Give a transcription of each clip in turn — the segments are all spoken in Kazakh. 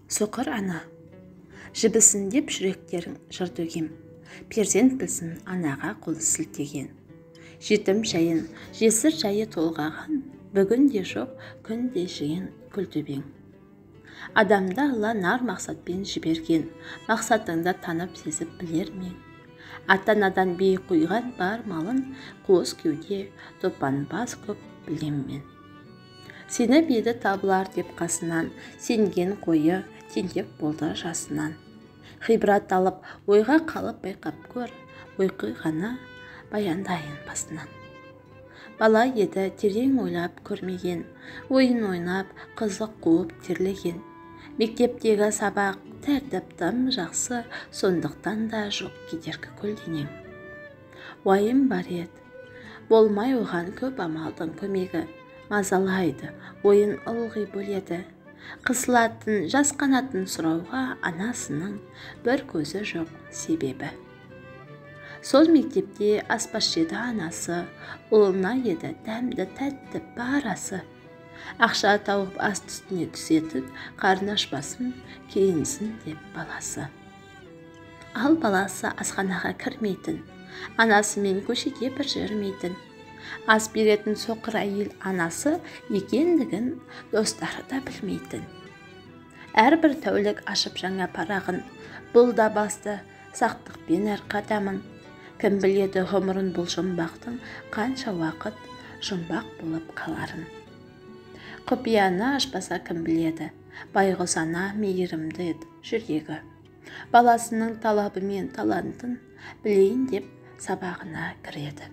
Соқыр ана, жібісін деп жүректерің жыр төгем, перзент білсін анаға қол сілтеген. Жетім жайын, жесір жайы толғаған, бүгін де жоқ, күн де жиын күлтөбең. Адамды Алла нар мақсатпен жіберген, мақсатыңды танып сезіп білер мен. Ата-анадан биік қойған бар малын, қуыс кеуде, топанбас көп білем мен. Сені беді табылар деп қасынан, сенген қойы тентек болды жасынан. Ғибрат алып, ойға қалып байқап көр, оқиғаны баяндайын басынан. Бала еді терең ойлап көрмеген, ойын ойнап, қызық қуып терлеген. Мектептегі сабақ тәртіп тым жақсы, сондықтан да жоқ кедергі көлденең. Уайым бар еді, болмай оған көп амалдың көмегі, мазалайды, ойын ылғи бөледі. Қысылатын, жас қанатын сұрауға анасының бір көзі жоқ себебі. Сол мектепте аспазшы еді анасы, ұлына еді дәмді тәтті бар асы. Ақша тауып аст үстіне түсетін, қарны ашпасын, кейінсін деп баласы. Ал баласы асханаға кірмейтін, анасымен көшеде бір жүрмейтін. Ас беретін соқыр әйел анасы екендігін достары да білмейтін. Әрбір тәулік ашып жаңа парағын, бұл да басты сақтықпен әр қадамын. Кім біледі ғұмырын бұл жұмбақтың қанша уақыт жұмбақ болып қаларын. Құпияны ашпаса кім біледі, байғұс ана мейірімді еді жүрегі. Баласының талабы мен талантын білейін деп сабағына кіреді.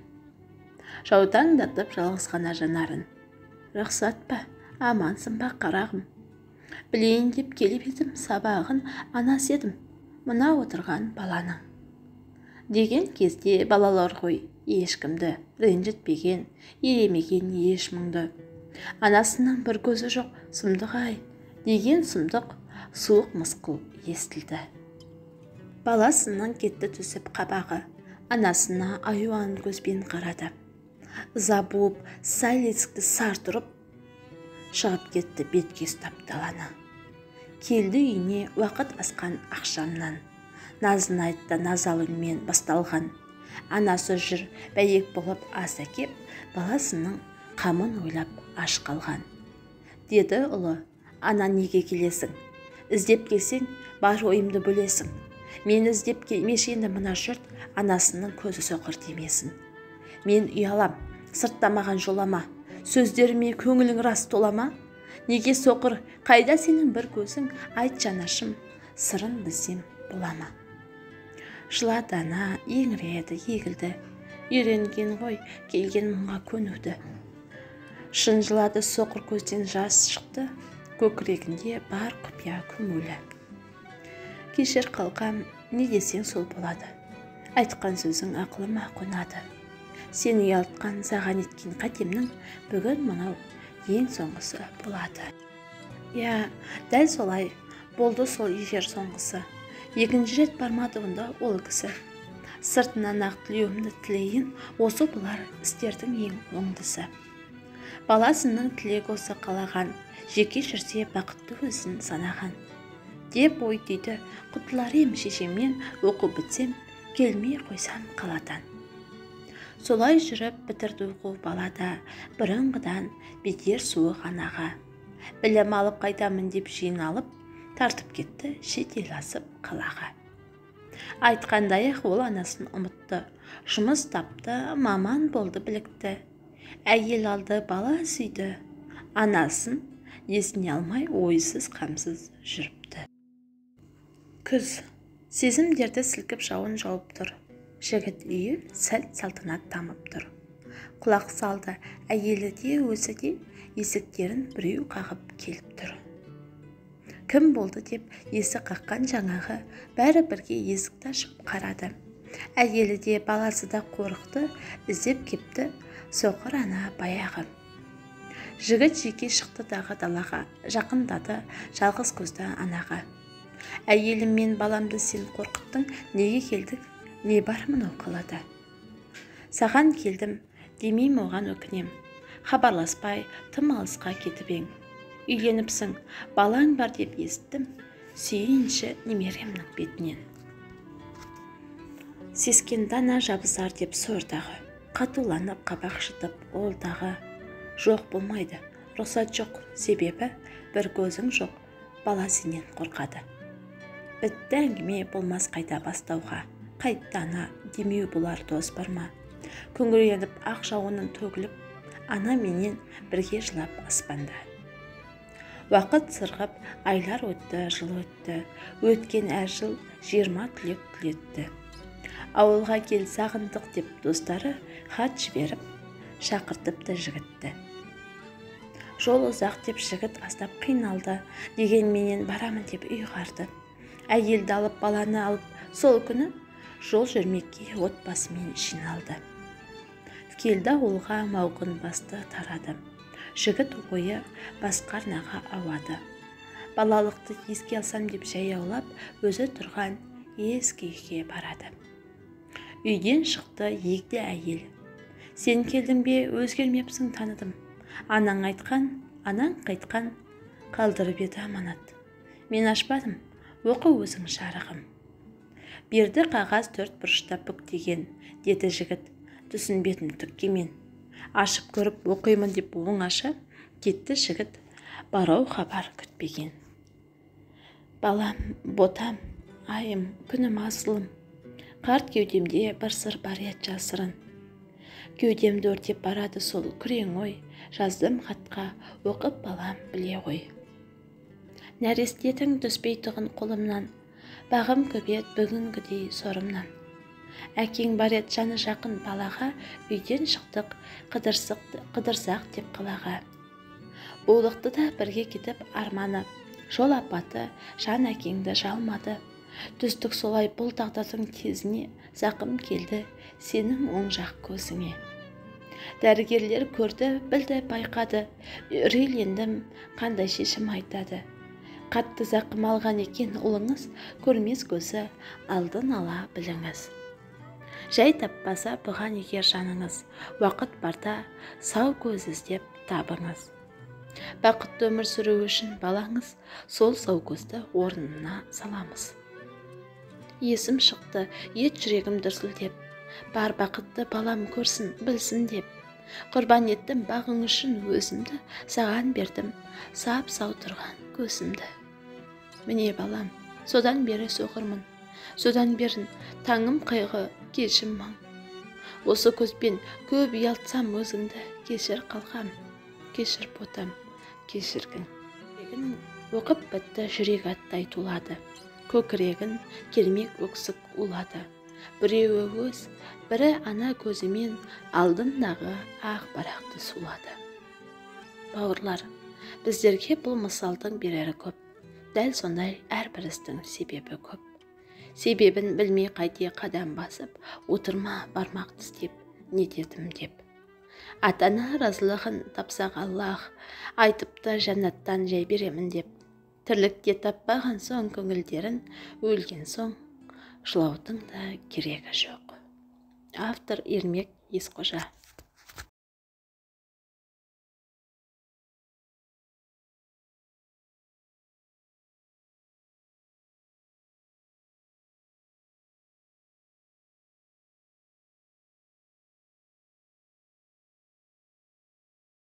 Жаутаңдатып жалғыз ғана жанарын. Рұқсат па, амансың ба қарағым? Білейін деп келіп едім, сабағын анасы едім, мына отырған баланың. Деген кезде балалар ғой, ешкімді ренжітпеген, елемеген еш мұңды. Анасының бір көзі жоқ, сұмдық ай, деген сұмдық суық мысқыл естілді. Баласының кетті түсіп қабағы, анасына аюан көзбен қарады. Ыза буып, сәл есікті сартырып, шығып кетті бетке ұстап даланы. Келді үйіне уақыт асқан ақшамнан, назын айтты назалы үнмен басталған. Анасы жүр бәйек болып ас әкеп, баласының қамын ойлап аш қалған. Деді ұлы, ана неге келесің? Іздеп келсең, бар ойымды бөлесің. Мен іздеп келмеші енді мына жұрт анасының көзі соқыр демесін. Мен ұялам, сырттамаған жолама, сөздеріме көңілің рас толама? Неге соқыр, қайда сенің бір көзің, айт жанашым, сырын білсем болама? Жылады ана, еңіреді, егілді, үйренген ғой, келген мұңға көнуді. Шын жылады, соқыр көзден жас шықты, көкірегінде бар құпия көмулі. Кешір қалқам, не десең сол болады, айтқан сөзің ақылыма қонады. Сен ұялтқан саған еткен қатемнің бүгін мынау ең соңғысы болады. Я, дәл солай, болды сол ежер соңғысы. Екінші рет бармады онда ол кісі. Сыртынан ақ тілеуімді тілейін, осы бұлар істердің ең оңдысы. Баласының тілек осы қалаған, жеке жүрсе бақытты өзін санаған. Деп ой дейді, құтылар ем шешемнен, оқу бітсем, келмей қойсам қаладан. Солай жүріп бітірді оқу балада, бұрынғыдан бетер суық анаға. Білім алып қайтамын деп жиналып, тартып кетті шетел асып қалаға. Айтқандай-ақ ол анасын ұмытты, жұмыс тапты, маман болды білікті. Әйел алды, бала сүйді, анасын есіне алмай ойсыз қамсыз жүріпті. Күз, сезімдерді сілкіп жауын жауып тұр. Жігіт үйі сәл-салтанат дамып тұр. Құлақ салды, әйелі де өзі де есіктерін біреу қағып келіп тұр. Кім болды деп есік қаққан жаңағы, бәрі бірге есікті ашып қарады. Әйелі де баласы да қорықты, іздеп кепті соқыр ана баяғы. Жігіт жеке шықты дағы далаға, жақындады жалғыз көзді анаға. Әйелім мен баламды сен қорқыттың, неге келдік? Не бар мынау қалада? Саған келдім, демейм оған өкінем. Хабарласпай, тым алысқа кетіп ең. Үйленіпсің, балаң бар деп естім. сүйейінші немеремнің бетінен. Сескен дана жабысар деп сордағы, қатуланып қабақ шытып ол дағы. Жоқ болмайды, рұқсат жоқ, себебі бір көзің жоқ, бала сенен қорқады. Бітті әңгіме болмас қайта бастауға, қайттана демеу болар дос бар ма? Күңіреніп ақ жауынын төгіліп, ана менен бірге жылап аспанда. Уақыт сырғып, айлар өтті, жыл өтті, өткен әр жыл 20 түлек түлетті. Ауылға кел сағындық деп достары хат жіберіп, шақыртыпты жігітті. Жол ұзақ деп жігіт аздап қиналды, деген менен барамын деп ұйғарды. Әйелді алып, баланы алып, сол күні жол жүрмекке отбасымен жиналды. Келді ауылға, мауқын басты тарады. Жігіт ойы басқа арнаға ауады. Балалықты еске алсам деп жаяулап, өзі тұрған ескі үйге барады. Үйден шықты егде әйел. Сен келдің бе, өзгермепсің, таныдым. Анаң айтқан, анаң қайтқан, қалдырып еді аманат. Мен ашпадым, оқы өзің шарығым. Берді қағаз 4 бұрышта бүктеген, деді жігіт, түсінбедім түккемен. Ашып көріп оқимын деп оңаша, кетті жігіт, барау хабар күтпеген. Балам, ботам, айым, күнім асылым, қарт кеудемде бір сыр бар ет жасырын. Кеудемді өртеп барады сол күрең ой, жаздым хатқа, оқып балам біле ғой. Нәрестетің түспей тұғын қолымнан, бағым көбет бүгінгідей сорымнан. Әкең бар ет жаны жақын балаға, үйден шықтық, қыдырсақ деп қалаға. Болықты да бірге кетіп арманы, жол апаты жан әкеңді жалмады. Түстік солай бұл тағдырдың тезіне, зақым келді сенің оң жақ көзіңе. Дәрігерлер көрді, білді, байқады, үрейлендім, қандай шешім айтады. Қатты зақым алған екен ұлыңыз, көрмес көзі алдын ала біліңіз. Жай таппаса бұған егер жаныңыз, уақыт барда сау көз іздеп табыңыз. Бақытты өмір сүру үшін балаңыз, сол сау көзді орнына саламыз. Есім шықты, ет жүрегім дүрсілдеп, бар бақытты балам көрсін, білсін деп. Құрбан еттім бағың үшін өзімді, саған бердім, сап-сау тұрған көзімді. Міне балам, содан бері соғырмын, содан берін таңым қайғы, кешім маң. Осы көзбен көп ұялтсам өзіңді, кешір қалқам, кешір ботам, кешіргін. Оқып бітті жүрек аттай тулады, көкірегін кермек өксік улады. Біреуі өз, бірі ана көзімен алдындағы ақ барақты сулады. Бауырлар, біздерге бұл мысалдың берері көп. Дәл сондай әрбір істің себебі көп. Себебін білмей қайте қадам басып, отырма бармақ тістеп, не дедім деп. Атана разылығын тапсақ Аллах, айтыпты жәннаттан жай беремін деп. Тірлікте таппаған соң көңілдерін, өлген соң жылаудың да керегі жоқ. Автор Ермек Есқожа.